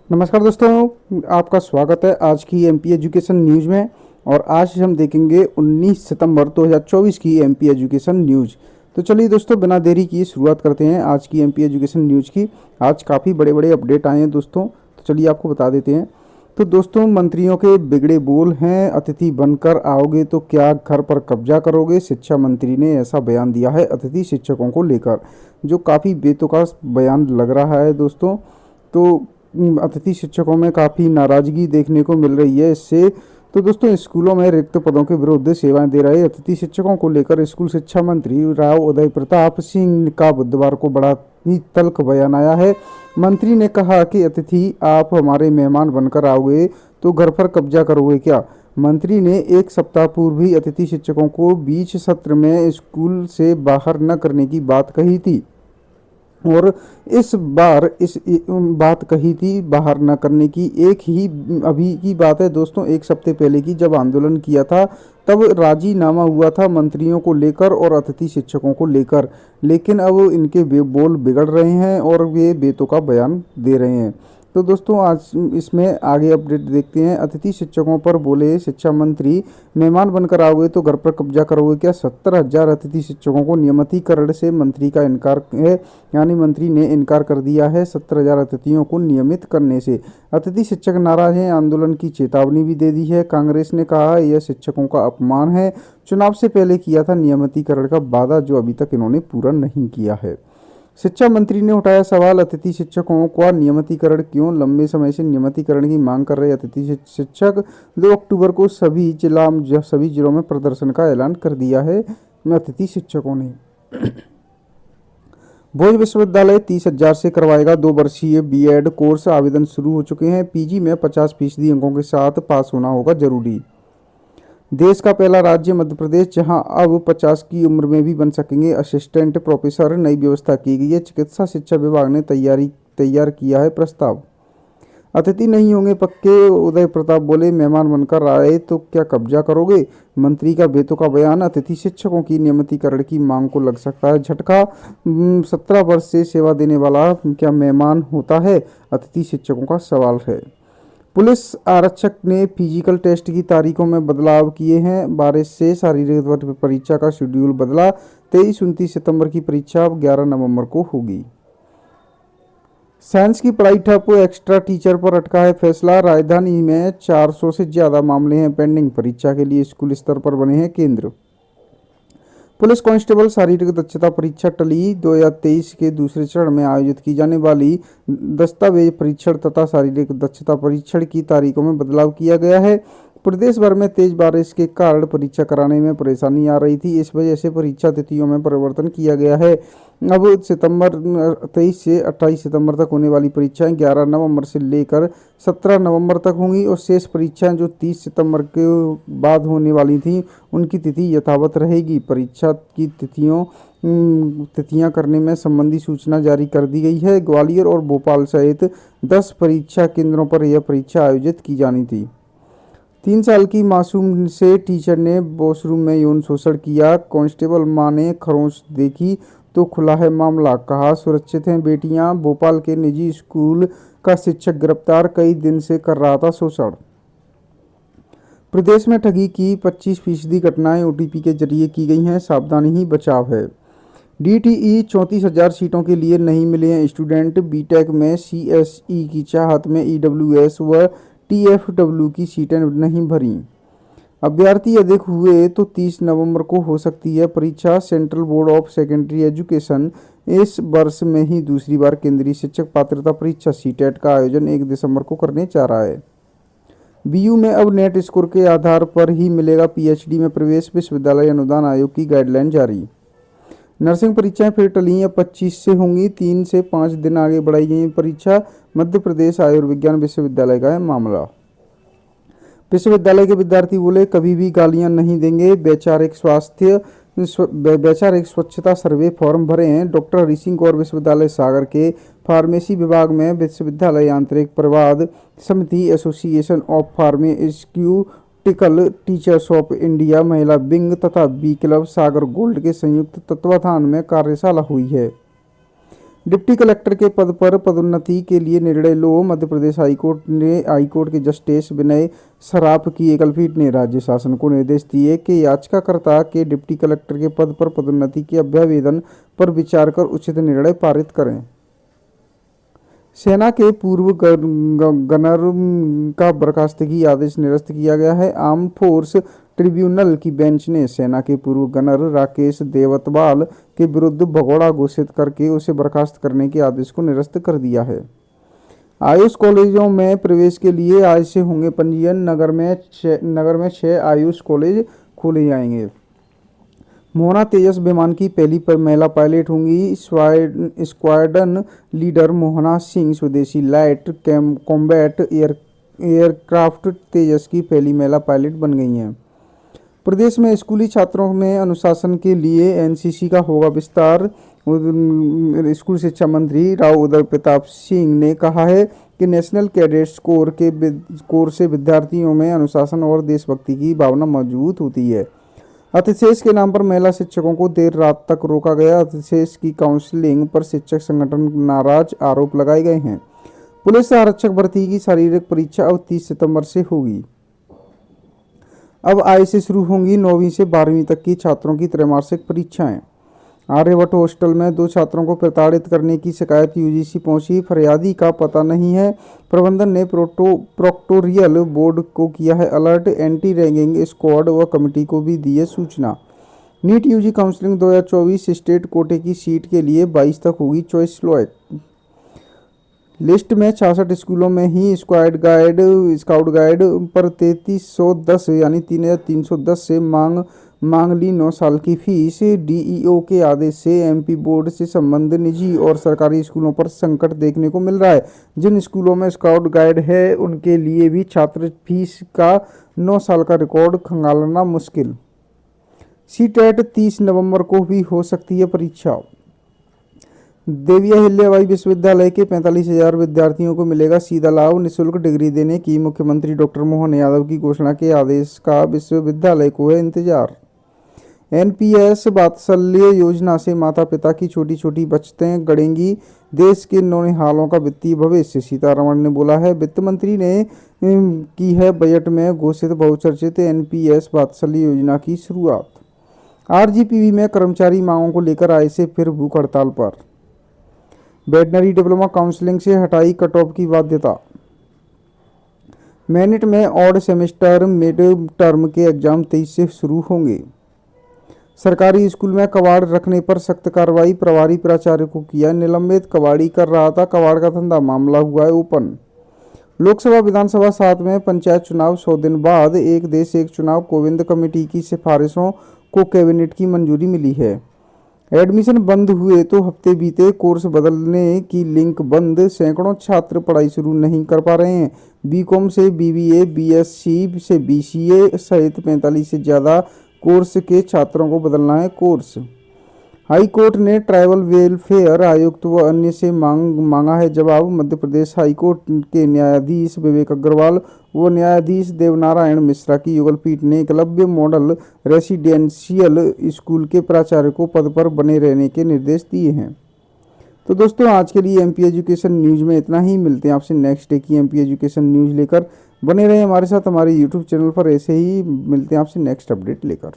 नमस्कार दोस्तों, आपका स्वागत है आज की एमपी एजुकेशन न्यूज़ में। और आज हम देखेंगे 19 सितंबर 2024 की एमपी एजुकेशन न्यूज़। तो चलिए दोस्तों, बिना देरी किए शुरुआत करते हैं आज की एमपी एजुकेशन न्यूज़ की। आज काफ़ी बड़े बड़े अपडेट आए हैं दोस्तों, तो चलिए आपको बता देते हैं। तो दोस्तों, मंत्रियों के बिगड़े बोल हैं, अतिथि बनकर आओगे तो क्या घर पर कब्जा करोगे। शिक्षा मंत्री ने ऐसा बयान दिया है अतिथि शिक्षकों को लेकर, जो काफ़ी बेतुका बयान लग रहा है दोस्तों। तो अतिथि शिक्षकों में काफ़ी नाराज़गी देखने को मिल रही है इससे। तो दोस्तों, स्कूलों में रिक्त पदों के विरुद्ध सेवाएं दे रहे अतिथि शिक्षकों को लेकर स्कूल शिक्षा मंत्री राव उदय प्रताप सिंह का बुधवार को बड़ा ही तल्ख बयान आया है। मंत्री ने कहा कि अतिथि आप हमारे मेहमान बनकर आओगे तो घर पर कब्जा करोगे क्या। मंत्री ने एक सप्ताह पूर्व ही अतिथि शिक्षकों को बीच सत्र में स्कूल से बाहर न करने की बात कही थी, और इस बार इस बात कही थी बाहर न करने की। एक ही अभी की बात है दोस्तों, एक सप्ताह पहले की, जब आंदोलन किया था तब राजीनामा हुआ था मंत्रियों को लेकर और अतिथि शिक्षकों को लेकर। लेकिन अब इनके बोल बिगड़ रहे हैं और वे बेतुका बयान दे रहे हैं। तो दोस्तों, आज इसमें आगे अपडेट देखते हैं। अतिथि शिक्षकों पर बोले शिक्षा मंत्री, मेहमान बनकर आओगे तो घर पर कब्जा करोगे क्या। 70,000 अतिथि शिक्षकों को नियमितीकरण से मंत्री का इनकार है, यानी मंत्री ने इनकार कर दिया है 70,000 अतिथियों को नियमित करने से। अतिथि शिक्षक नाराज हैं, आंदोलन की चेतावनी भी दे दी है। कांग्रेस ने कहा यह शिक्षकों का अपमान है, चुनाव से पहले किया था नियमितीकरण का वादा जो अभी तक इन्होंने पूरा नहीं किया है। शिक्षा मंत्री ने उठाया सवाल, अतिथि शिक्षकों का नियमितीकरण क्यों। लंबे समय से नियमितीकरण की मांग कर रहे अतिथि शिक्षक 2 अक्टूबर को सभी जिलों में प्रदर्शन का ऐलान कर दिया है अतिथि शिक्षकों ने। भोज विश्वविद्यालय 30,000 से करवाएगा 2 वर्षीय बीएड कोर्स, आवेदन शुरू हो चुके हैं। पीजी में 50% अंकों के साथ पास होना होगा जरूरी। देश का पहला राज्य मध्य प्रदेश, जहां अब 50 की उम्र में भी बन सकेंगे असिस्टेंट प्रोफेसर। नई व्यवस्था की गई है। चिकित्सा शिक्षा विभाग ने तैयार किया है प्रस्ताव। अतिथि नहीं होंगे पक्के, उदय प्रताप बोले मेहमान बनकर आए तो क्या कब्जा करोगे। मंत्री का बेतुका बयान, अतिथि शिक्षकों की नियमितीकरण की मांग को लग सकता है झटका। 17 वर्ष से सेवा देने वाला क्या मेहमान होता है, अतिथि शिक्षकों का सवाल है। पुलिस आरक्षक ने फिजिकल टेस्ट की तारीखों में बदलाव किए हैं। बारिश से शारीरिक परीक्षा का शेड्यूल बदला। 23-29 सितंबर की परीक्षा अब 11 नवंबर को होगी। साइंस की पढ़ाई ठप, एक्स्ट्रा टीचर पर अटका है फैसला। राजधानी में 400 से ज्यादा मामले हैं पेंडिंग, परीक्षा के लिए स्कूल स्तर पर बने हैं केंद्र। पुलिस कांस्टेबल शारीरिक दक्षता परीक्षा टली। 2023 के दूसरे चरण में आयोजित की जाने वाली दस्तावेज परीक्षण तथा शारीरिक दक्षता परीक्षण की तारीखों में बदलाव किया गया है। प्रदेश भर में तेज बारिश के कारण परीक्षा कराने में परेशानी आ रही थी, इस वजह से परीक्षा तिथियों में परिवर्तन किया गया है। अब सितंबर 23 से 28 सितंबर तक होने वाली परीक्षाएं 11 नवंबर से लेकर 17 नवंबर तक होंगी, और शेष परीक्षाएं जो 30 सितंबर के बाद होने वाली थीं उनकी तिथि यथावत रहेगी। परीक्षा की तिथियां करने में संबंधी सूचना जारी कर दी गई है। ग्वालियर और भोपाल सहित 10 परीक्षा केंद्रों पर यह परीक्षा आयोजित की जानी थी। 3 साल की मासूम से टीचर ने वॉशरूम में यौन शोषण किया। कांस्टेबल मां ने खरोंच देखी तो खुला है मामला, कहा सुरक्षित हैं बेटियां। भोपाल के निजी स्कूल का शिक्षक गिरफ्तार, कई दिन से कर रहा था शोषण। प्रदेश में ठगी की 25% घटनाएं ओटीपी के जरिए की गई हैं, सावधानी ही बचाव है। डीटीई 34,000 सीटों के लिए नहीं मिले हैं स्टूडेंट। बीटेक में सीएसई की चाहत में ईडब्ल्यूएस व टीएफडब्ल्यू की सीटें नहीं भरी। अभ्यर्थी अधिक हुए तो 30 नवंबर को हो सकती है परीक्षा। Central board of secondary education इस वर्ष में ही दूसरी बार केंद्रीय शिक्षक पात्रता परीक्षा सीटेट का आयोजन 1 दिसंबर को करने जा रहा है। बीयू में अब नेट स्कोर के आधार पर ही मिलेगा पीएचडी में प्रवेश, विश्वविद्यालय अनुदान आयोग की गाइडलाइन जारी। नर्सिंग परीक्षाएं फिर टली हैं, 25 से होंगी, 3 से 5 दिन आगे बढ़ाई गई परीक्षा। मध्य प्रदेश आयुर्विज्ञान विश्वविद्यालय का है मामला। विश्वविद्यालय के विद्यार्थी बोले कभी भी गालियां नहीं देंगे। वैचारिक स्वच्छता सर्वे फॉर्म भरे हैं। डॉक्टर हरि सिंह गौर विश्वविद्यालय सागर के फार्मेसी विभाग में विश्वविद्यालय आंतरिक प्रवाद समिति, association of pharmaceutical teachers of India महिला विंग तथा बी क्लब सागर गोल्ड के संयुक्त तत्वाधान में कार्यशाला हुई है। डिप्टी कलेक्टर के पद पर पदोन्नति के लिए निर्णय लो। मध्य प्रदेश हाईकोर्ट के जस्टिस विनय सराफ की एकलपीठ ने राज्य शासन को निर्देश दिए कि याचिकाकर्ता के डिप्टी कलेक्टर के पद पर पदोन्नति के अभ्यावेदन पर विचार कर उचित निर्णय पारित करें। सेना के पूर्व गनर का बर्खास्तगी आदेश निरस्त किया गया है। आर्म फोर्स ट्रिब्यूनल की बेंच ने सेना के पूर्व गनर राकेश देवतवाल के विरुद्ध भगोड़ा घोषित करके उसे बर्खास्त करने के आदेश को निरस्त कर दिया है। आयुष कॉलेजों में प्रवेश के लिए आज से होंगे पंजीयन। नगर में 6 आयुष कॉलेज खोले जाएंगे। मोहना तेजस विमान की पहली महिला पायलट होंगी। स्क्वाड्रन लीडर मोहना सिंह स्वदेशी लाइट कॉम्बैट एयरक्राफ्ट तेजस की पहली महिला पायलट बन गई हैं। प्रदेश में स्कूली छात्रों में अनुशासन के लिए एनसीसी का होगा विस्तार। स्कूल शिक्षा मंत्री राव उदय प्रताप सिंह ने कहा है कि नेशनल कैडेट्स कोर से विद्यार्थियों में अनुशासन और देशभक्ति की भावना मजबूत होती है। अतिशेष के नाम पर महिला शिक्षकों को देर रात तक रोका गया। अतिशेष की काउंसलिंग पर शिक्षक संगठन नाराज, आरोप लगाए गए हैं। पुलिस आरक्षक भर्ती की शारीरिक परीक्षा अब 30 सितंबर से होगी। अब आज से शुरू होंगी 9वीं से 12वीं तक की छात्रों की त्रैमासिक परीक्षाएं। आर्यभट्ट हॉस्टल में 2 छात्रों को प्रताड़ित करने की शिकायत यूजीसी पहुंची। फरियादी का पता नहीं है। प्रबंधन ने प्रोक्टोरियल बोर्ड को किया है अलर्ट। एंटी रैगिंग स्क्वाड व कमेटी को भी दी है सूचना। नीट यूजी काउंसलिंग 2024 स्टेट कोटे की सीट के लिए 22 तक होगी चॉइस स्लॉट। लिस्ट में 66 स्कूलों में ही स्काउट गाइड पर 3310 यानी 3310 से मांग ली 9 साल की फीस। डीईओ के आदेश से एमपी बोर्ड से संबंधित निजी और सरकारी स्कूलों पर संकट देखने को मिल रहा है। जिन स्कूलों में स्काउट गाइड है उनके लिए भी छात्र फीस का 9 साल का रिकॉर्ड खंगालना मुश्किल। सीटेट 30 नवंबर को भी हो सकती है परीक्षा। देवी अहिल्याबाई विश्वविद्यालय के 45,000 विद्यार्थियों को मिलेगा सीधा लाभ। निःशुल्क डिग्री देने की मुख्यमंत्री डॉक्टर मोहन यादव की घोषणा के आदेश का विश्वविद्यालय को है इंतजार। एनपीएस वात्सल्य योजना से माता पिता की छोटी छोटी बचतें गढ़ेंगी देश के नौनिहालों का वित्तीय भविष्य, सीतारमण ने बोला है। वित्त मंत्री ने की है बजट में घोषित बहुचर्चित एनपीएस वात्सल्य योजना की शुरुआत। आरजीपीवी में कर्मचारी मांगों को लेकर आए से फिर भूख हड़ताल पर। वेटनरी डिप्लोमा काउंसलिंग से हटाई कट ऑफ की बाध्यता। मेरिट में ऑड सेमेस्टर मिड टर्म के एग्जाम 23 से शुरू होंगे। सरकारी स्कूल में कबाड़ रखने पर सख्त कार्रवाई, प्रभारी प्राचार्य को किया निलंबित। कबाड़ी कर रहा था, कबाड़ का धंधा, मामला हुआ है ओपन। लोकसभा विधानसभा 7 में पंचायत चुनाव 100 दिन बाद। एक देश एक चुनाव कोविंद कमेटी की सिफारिशों को कैबिनेट की मंजूरी मिली है। एडमिशन बंद हुए तो हफ्ते बीते, कोर्स बदलने की लिंक बंद। सैकड़ों छात्र पढ़ाई शुरू नहीं कर पा रहे हैं। बीकॉम से बीबीए, बीएससी से बीसीए सहित 45 से ज़्यादा कोर्स के छात्रों को बदलना है कोर्स। हाई कोर्ट ने ट्राइबल वेलफेयर आयुक्त व अन्य से मांगा है जवाब। मध्य प्रदेश हाई कोर्ट के न्यायाधीश विवेक अग्रवाल व न्यायाधीश देवनारायण मिश्रा की युगल पीठ ने एकलव्य मॉडल रेसिडेंशियल स्कूल के प्राचार्य को पद पर बने रहने के निर्देश दिए हैं। तो दोस्तों आज के लिए एमपी एजुकेशन न्यूज़ में इतना ही। मिलते हैं आपसे नेक्स्ट डे की एमपी एजुकेशन न्यूज़ लेकर। बने रहे हमारे साथ हमारे यूट्यूब चैनल पर, ऐसे ही मिलते हैं आपसे नेक्स्ट अपडेट लेकर।